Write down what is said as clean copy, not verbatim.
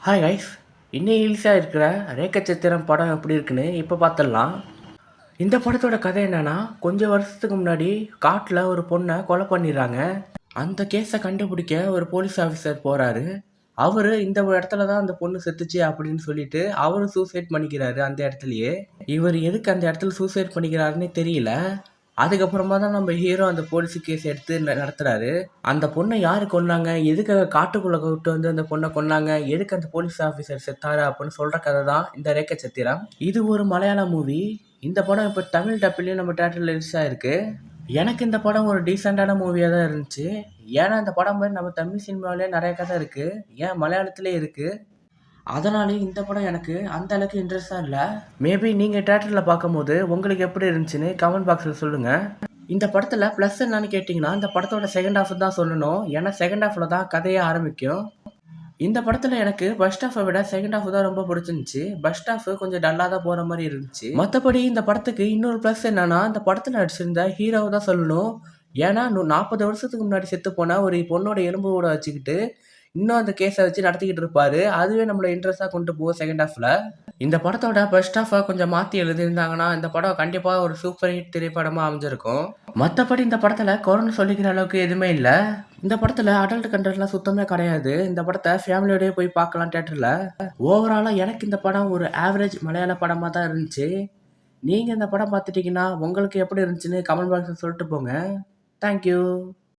Hi guys, இன்னும் ஈஸியாக இருக்கிற ரேக்க சித்திரம் படம் எப்படி இருக்குன்னு இப்போ பார்த்துடலாம். இந்த படத்தோட கதை என்னன்னா, கொஞ்சம் வருஷத்துக்கு முன்னாடி காட்டில் ஒரு பொண்ணை கொலை பண்ணிடுறாங்க. அந்த கேஸை கண்டுபிடிக்க ஒரு போலீஸ் ஆஃபீஸர் போகிறாரு. அவர் இந்த இடத்துல தான் அந்த பொண்ணு செத்துச்சு அப்படின்னு சொல்லிட்டு அவரு சூசைட் பண்ணிக்கிறாரு அந்த இடத்துலையே. இவர் எதுக்கு அந்த இடத்துல சூசைட் பண்ணிக்கிறாருன்னே தெரியல. அதுக்கப்புறமா தான் நம்ம ஹீரோ அந்த போலீஸ் கேஸ் எடுத்து நடத்துறாரு. அந்த பொண்ணை யாரு கொன்னாங்க, எதுக்காக காட்டுக்குள்ள விட்டு வந்து அந்த பொண்ணை கொன்னாங்க, எதுக்கு அந்த போலீஸ் ஆஃபீஸர் செத்தாரு அப்படின்னு சொல்ற கதை தான் இந்த ரேக்க சத்திரம். இது ஒரு மலையாள மூவி. இந்த படம் இப்போ தமிழ் டப்பிலையும் நம்ம தேட்டரில் ரிலீஸ் ஆயிருக்கு. எனக்கு இந்த படம் ஒரு டீசெண்டான மூவியாக தான் இருந்துச்சு. ஏன்னா இந்த படம் மாதிரி நம்ம தமிழ் சினிமாவிலே நிறைய கதை இருக்கு, ஏன் மலையாளத்திலே இருக்கு. அதனாலே இந்த படம் எனக்கு அந்த அளவுக்கு இன்ட்ரெஸ்டாக இல்லை. மேபி நீங்கள் தேட்டரில் பார்க்கும்போது உங்களுக்கு எப்படி இருந்துச்சுன்னு கமெண்ட் பாக்ஸில் சொல்லுங்கள். இந்த படத்தில் ப்ளஸ் என்னன்னு கேட்டிங்கன்னா, இந்த படத்தோட செகண்ட் ஹாஃப் தான் சொல்லணும். ஏன்னா செகண்ட் ஹாஃபில் தான் கதையே ஆரம்பிக்கும். இந்த படத்தில் எனக்கு ஃபர்ஸ்ட் ஹாஃபை விட செகண்ட் ஹாஃப் தான் ரொம்ப பிடிச்சிருந்துச்சு. ஃபர்ஸ்ட் ஹாஃப் கொஞ்சம் டல்லாக தான் போகிற மாதிரி இருந்துச்சு. மற்றபடி இந்த படத்துக்கு இன்னொரு ப்ளஸ் என்னன்னா, இந்த படத்தில் நடிச்சிருந்த ஹீரோவை தான் சொல்லணும். ஏன்னா 40 வருஷத்துக்கு முன்னாடி செத்து போன ஒரு பொண்ணோட எலும்பு கூட வச்சுக்கிட்டு இன்னும் அந்த கேஸை வச்சு நடத்திக்கிட்டு இருப்பாரு. அதுவே நம்மளை இன்ட்ரெஸ்டாக கொண்டு போகும் செகண்ட் ஹாஃபில். இந்த படத்தோட ஃபர்ஸ்ட் ஹாஃபை கொஞ்சம் மாற்றி எழுதியிருந்தாங்கன்னா இந்த படம் கண்டிப்பாக ஒரு சூப்பர் ஹிட் திரைப்படமாக அமைஞ்சிருக்கும். மற்றபடி இந்த படத்தில் குறைன்னு சொல்லிக்கிற அளவுக்கு எதுவுமே இல்லை. இந்த படத்தில் அடல்ட் கண்டென்ட்லாம் சுத்தமே கிடையாது. இந்த படத்தை ஃபேமிலியோடய போய் பார்க்கலாம் தேட்டரில். ஓவராலாக எனக்கு இந்த படம் ஒரு ஆவரேஜ் மலையாள படமாக தான் இருந்துச்சு. நீங்கள் இந்த படம் பார்த்துட்டிங்கன்னா உங்களுக்கு எப்படி இருந்துச்சுன்னு கமெண்ட் பாக்ஸில் சொல்லிட்டு போங்க. தேங்க்யூ.